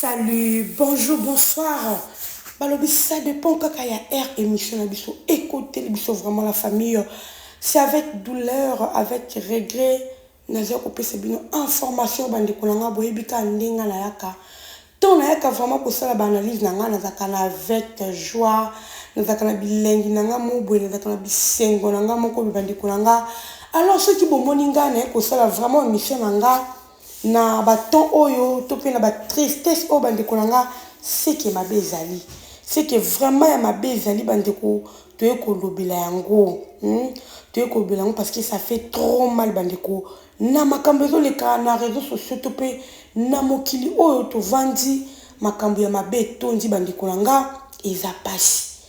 Salut, bonjour, bonsoir. Balobi, ça dépend quand il y a air émission, écoutez l'émission vraiment la famille. C'est avec douleur, avec regret. Nazo kopé c'est bien information bande kolanga boyebika ndenga na yaka. Ton na yaka vraiment pour ça la analyse nanga nazaka na avec joie, nazaka na bilengi nanga mobwe nazaka na bisengo nanga moko bande kolanga. Alors ceux qui bomoninga na ko ça vraiment émission nanga na baton oyo to pe na ba tristesse o bande kolanga c'est que ma bezali. C'est que vraiment ya ma bezali bande ko to ekolobela yango. To ekolobela yango parce que ça fait trop mal bande ko. Na makambo ezo leka na réseaux sociaux to pe na mokili oyo to vandi makambo ya mabe tondi bande kolanga eza pasi.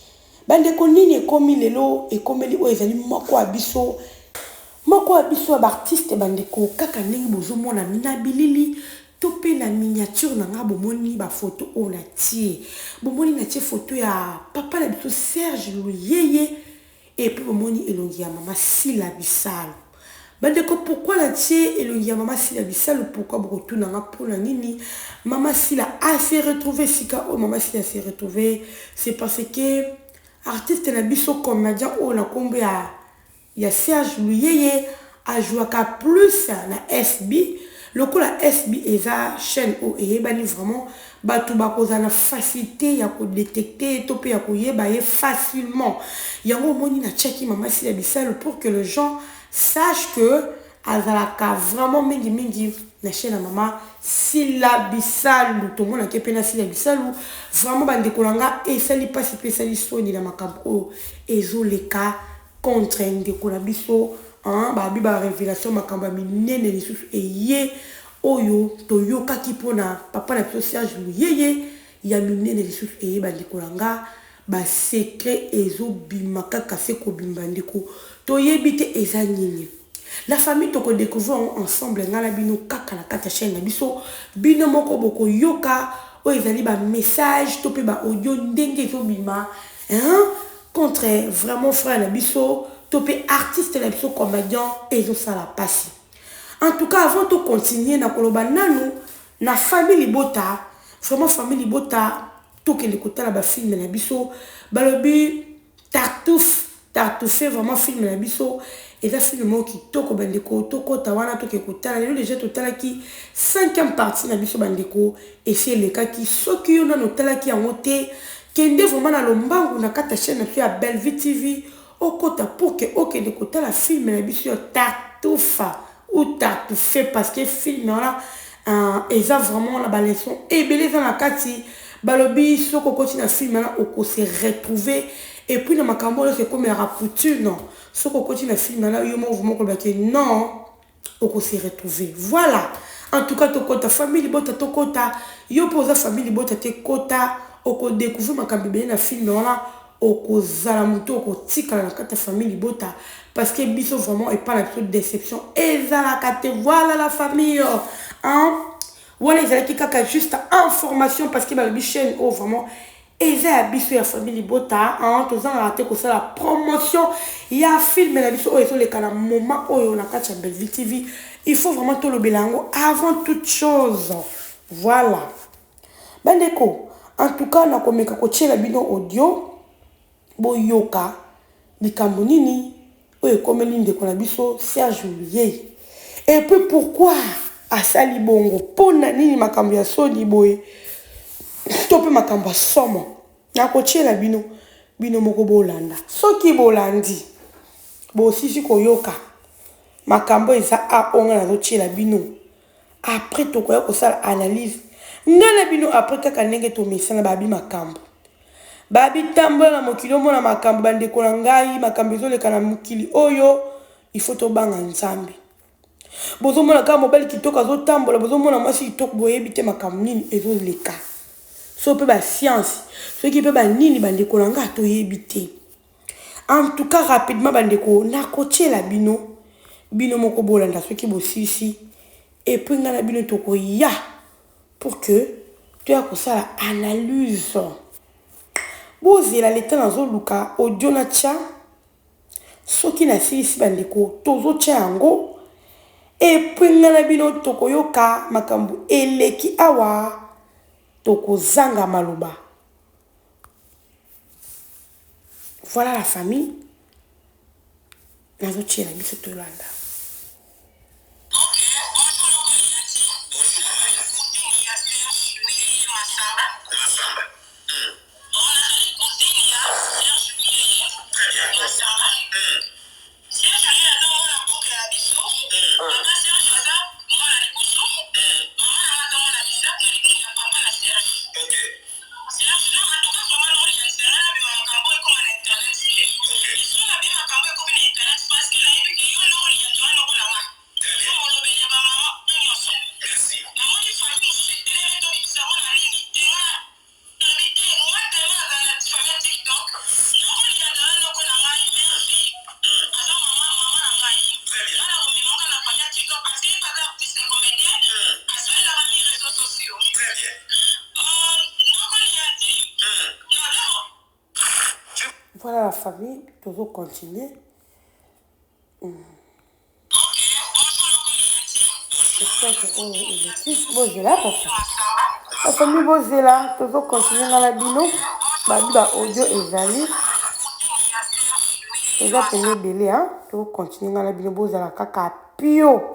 Bande ko nini ekomi lelo ekomeli o ezali moko abiso ya artiste bande ko kaka ndenge bozomona na bilili to pe na miniature na nga bomoni ba photo o na tie bomoni na tie photo ya papa na biso Serge Luyeye et puis bomoni elongi ya mama Sila Bisalo. Bande ko pourquoi la tie elongi ya mama Sila Bisalo, pourquoi beaucoup tout na nga pona nini mama Sila a se retrouver sika o mama Sila s'est retrouver, c'est parce que artiste na biso comédien o na kombe ya Serge Luyeye a joué plus na SB. Le coup la SB eza chaîne o eyebani vraiment batu bakoza na facilité ya ko détecter topé ya ko yeba facilement. Yango moni na check mama Sila Bisalo pour que les gens sachent que azalaka vraiment mingi na chaîne na mama Sila Bisalo. Tout le monde a kepena Sila Bisalo vraiment bande kolanga et sali pas spécial soni na makambo ezo leka contre ndeko na biso babi ba révélation makamba minene lisusu eye oyo toyoka kipona papa na biso Serge Luyeye ya minene lisusu eye bandeko langa ba secret ezo bimaka kase ko bimba ndeko toyebite eza nini. La famille toko découvrir ensemble ngala bino kaka na kata chaîne na biso bino moko boko yoka o ezali ba message to pe ba audio ndenge ezo bima contre vraiment frère na biso topé artiste la biso comédien et ça la passe. En tout cas avant de continuer na koloba nanu na famille Libota, vraiment famille Libota to ke lekota la ba film na biso balobi tartoufé vraiment film na biso et ça film mo ki toko bandeko toko tawana to ke kotala le déjà total qui 5e partie na biso bandeko et c'est le cas qui soki yo na notala ki en moté kende vraiment na lombangu na kata chaîne na Belle Vie TV okota pour que ok de côté la film na biso tartufa ou tartufé parce que film là eza vraiment la leçon et beleza na kati balobi soko koti na film là oko se retrouver et puis na makambo c'est comme la couture non soko koti na film là yo mo vraiment ko ba que non oko se retrouver voilà. En tout cas tokota famille bota tokota yo posa famille bota te kota oko découvrir makambo bien na film là oko zala muto oko tika na kata famille Libota parce que biso vraiment et pas la toute déception et zala kate voilà la famille voilà ils allaient kaka juste information parce que ba chaîne oh vraiment et za biso ya famille Libota tozan raté ko ça la promotion il y a film na biso oh ils les kana moment oh na kata Belle Vie TV il faut vraiment tout le belango avant toute chose voilà bandeko. En tout cas na komeka ko tshela bino audio boyoka likambo nini oyo komeli ndeko na biso Serge Luyeye et puis pourquoi asali bongo pona nini makambo ya soni boye to pe makambo somo na ko tshela bino moko bolanda soki bolandi bo sisi koyoka makambo eza a onga na tshela bino après to koya ko sala analyse ngala bino après kaka ndenge to mesana babi makambo babi tambola na mokili mona makambo bande ko ngai makambo ezoleka na mokili oyo il faut to banga nzambe bozo mona ka mobali kitoko zo tambola bozo mona mwasi kitoko boyebi te makambo nini ezoleka so pe ba science so ki pe ba nini bande ko ngai to yebite. En tout cas rapidement bande ko na kochela bino moko bolanda so ki bosisi et puis ngala bino to ko ya pour que tu as ça la analyse bozela leta nazo luka audio na tia soki na sisi bandeko tozo tia yango et puis ngala bino tokoyoka makambo eleki awa tokozanga maloba. Voilà la famille. Nazotiela biso tolanda. Voilà la famille, toujours continuer. J'espère que bon, j'ai là pour ça. La famille Bozela, toujours continuer dans la bino. Bah, audio ezali. Déjà tenu belé, hein. Toujours continuer dans la bino Bozela kaka pio.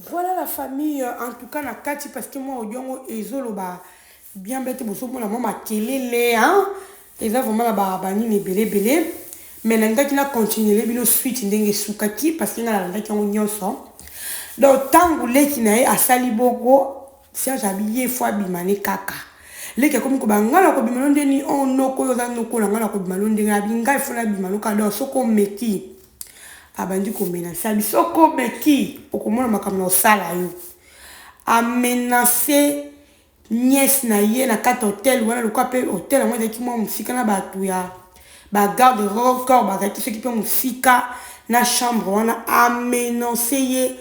Voilà la famille, en tout cas, na kati, parce que moi, au Diongo, ezolo, ba, bien bête, bosso, moi, la maman, kelele, hein, et là, vraiment, la bani, les belé, belé, mais l'anda qui n'a continué, les bino suite, n'enge soukaki, parce que n'a l'anda qui a un son. Donc, tant que les qui n'a, à salibogo, si j'habillé, fois, bimane, kaka. Les qui comme ko bangala ko bimano ndeni on no ko yoza no ko ngala ko bimano ndenga binga ifuna bimano ka do soko meki abandi ko mena sabi soko meki okomona makamna osala yo a menacer nièce na ye na kata hotel wana le quoi pe hotel moi qui moi musika na batu ya ba garde record ba qui ce qui peut musika na chambre wana a menacer ye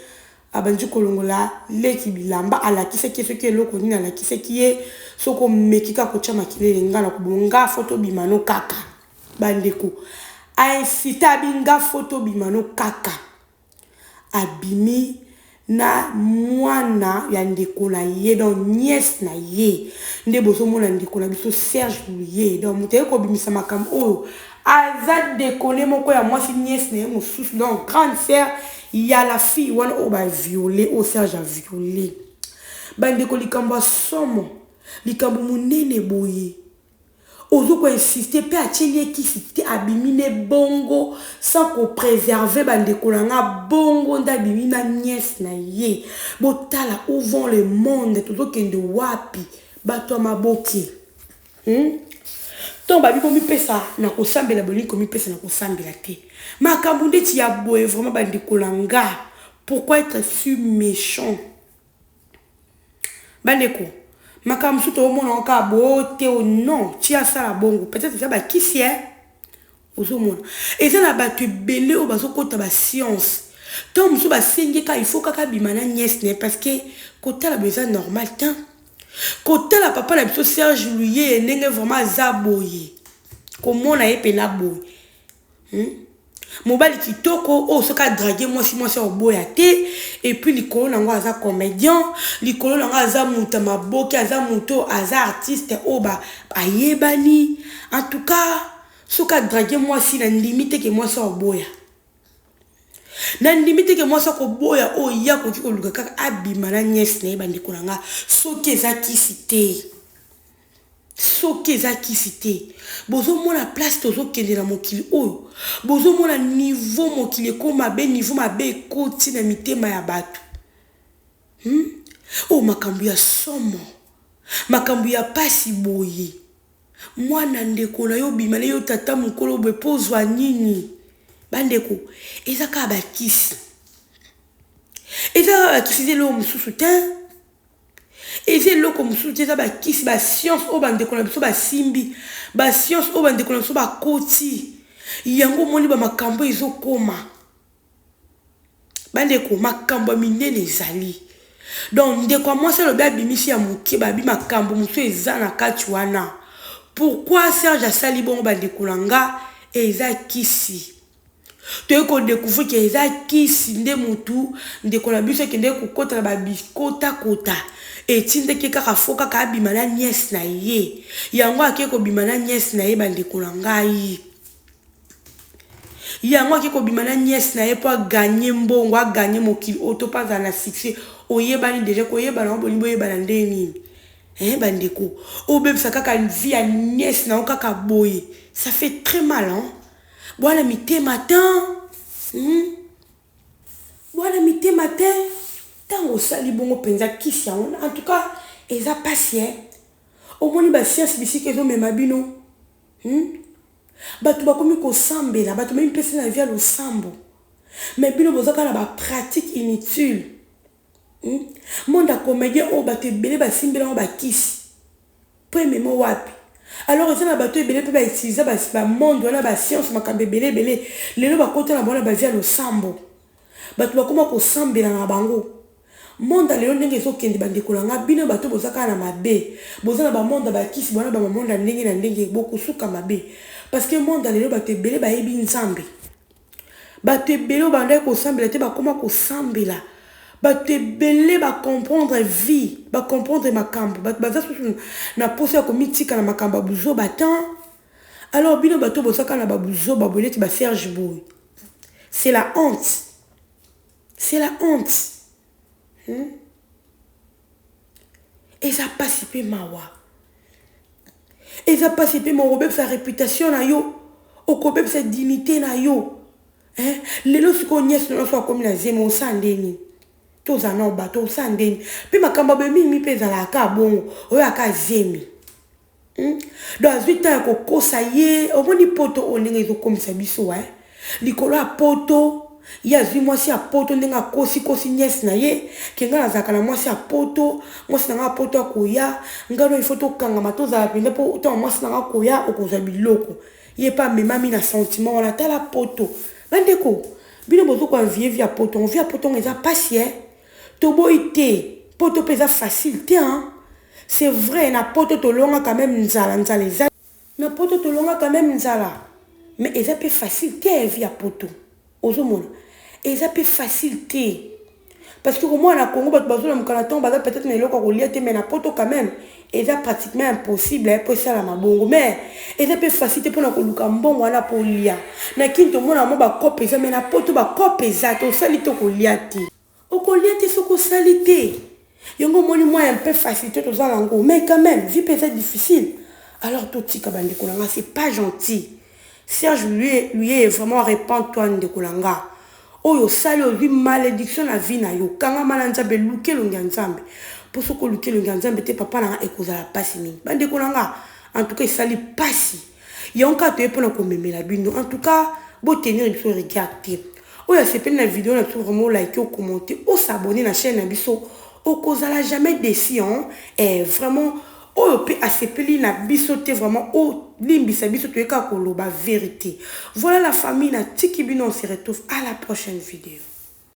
abandi kolongola leki bilamba ala kise ke loko ni ala kise kiye soko mekika kocha makile ngala kubonga photo bimano kaka bandeko a incita binga photo bimano kaka abimi na mwana ya ndeko na ye donc nièce na ye nde bozo mona ndeko na biso Serge Louye donc muteye ko bimisa makambo oyo aza déconné moko ya mwasi nièce na ye mosusu donc grande sœur ya la fille wana oyo baviole oyo Serge a violé bandeko likambo ya somo likambo monene boye ozo ko insister pe atie kisi te abimi ne bongo sans ko préserver bandeko nga bongo ndabimi na nièce na ye botala où vont le monde tozo kende wapi bato maboki donc babi komi pesa na kosambela boni komi pesa na kosambela te makambo ndeti ya boye vraiment bandeko nga pourquoi être si méchant bandeko makambo suto omona oka bote o non tia sala bongo peut-être ça ba kisi ozomona eza na bato ebele o bazokota ba science tant musu ba sengeka il faut kaka bimana nièce ne parce que kota la besoin normal tant kota la papa la biso Serge Louye ndenge vraiment zaboye komona epena boye mobali kitoko o soka draguer moi si oboya te et puis likolo nango aza comédien likolo nango aza muta maboki aza muto aza artiste o ba ayebani en tout cas soka draguer moi si na limite que moi oboya na limite que moi oboya o ya ko koluka kaka abima na nièce na bandeko nanga soki eza kisite soki eza kisite bozo mona place tozo kende na mokili oyo bozo mona niveau mokili ko mabe niveau mabe ko tina mitema ya bato o makambu ya somo makambu ya pasi boye mwana ndeko na yo bimana yo tata mukolo be pozwa nini bandeko eza ka bakisi eza bakisi lo mususu te et c'est là comme soutien ça ba kisi ba science au bande ko na biso ba simbi ba science au bande ko na biso ba koti yango moni ba makambo ezokoma bande ko makambo minene ezali donc ndeko moi c'est le ba bimisi ya moke ba bi makambo muso eza na kati wana pourquoi Serge asali bon bande ko langa eza kisi to ko découvrir que eza kisi nde mutu ndeko na biso kende ko kota na ba biskota kota et tinde ke kaka foka ka bimana nièce na ye yango akeko bimana nièce na ye bandeko na ngai yango akeko bimana nièce na ye po gagner mbongo a gagner mokili auto pas dans la succès oyebani déjà ko yebana boni boyebana ndeni bandeko obebisa kaka vie ya nièce na kaka boye ça fait très mal voilà mité matin voilà mité matin tango sali bongo penza kisi en tout cas eza patient au moni ba science bisiki ezo mema bino batu bakomi ko sambela batu même pesa na via lo sambo mais bino bozaka na ba pratique inutile monde a comédien o batu ebele ba simbela ba kisi po memo wapi alors eza na batu ebele pe ba utiliser ba monde wana ba science makambe ebele lelo bakota na bona ba via lo sambo batu bakoma ko sambela na bango monde lelo ndenge so kende bandeko langa bino bato bozaka na mabe bozana ba monde ba kisi bona ba monde ndenge na ndenge beaucoup suka mabe parce que monde lelo bato ebele ba yebi nzambe bato ebele banda ko sambela te ba koma ko sambela bato ebele ba comprendre vie ba comprendre makambo bato baza na posa ko mitika na makambo buzo batan alors bino bato bozaka na ba buzo ba boleti ba Serge Boy c'est la honte eza pasi pe mawa eza pasi pe sa réputation na yo sa dignité na yo lelo siko nyesi na so akomi na zemi osandeni toza na bato osandeni pe makamba be mimi pe za la ka bongo oyo aka zemi dans 8 ans ko kosa ye omoni poto oninga ezokomisa biso likolo ya poto ya zwi mwasi ya poto ndenga kosi nyesi na ye kenga nazaka na mwasi ya poto mwasi nanga poto akoya ngano ifo tokangama tozala pende po to mwasi nanga koya okozwa biloko ye pa memami na sentiment wana tala poto bandeko bino bozo kwa vie via poto eza pasi toboyi te poto pesa facile te c'est vrai na poto tolonga quand même nzala eza na poto tolonga quand même nzala mais eza pe facile te via poto ozomona eza pe facile te parce que au moins na Congo bato bazona mukanaton baza peut-être na eloko kolia te mais na poto quand même eza pratiquement impossible pour ça la mabongo mais eza pe facile te pona koluka mbongo wana po lia na kinto mona mo ba kope eza mais na poto ba kope eza to sali to kolia te okolia te soko sali te yongo moni moi un peu facilité to za lango mais quand même vie peut être difficile alors to tika bande kolanga c'est pas gentil Serge lui est vraiment répand-toi de kolanga oyo sali ozi malédiction na vie na yo kanga malanja be luke longa nzambe pour ce que luke longa nzambe te papa na ekozala pasi mingi bande kolanga en tout cas sali pasi yonka to epona ko memela bino en tout cas bo tenir biso regarder oyo sepeli na vidéo na tout vraiment like ou commenter ou s'abonner na chaîne na biso okozala jamais déçu et vraiment oyo pe asepeli na biso te vraiment o limbisa biso to eka koloba vérité. Voilà la famille na tiki bino, on se retrouve à la prochaine vidéo.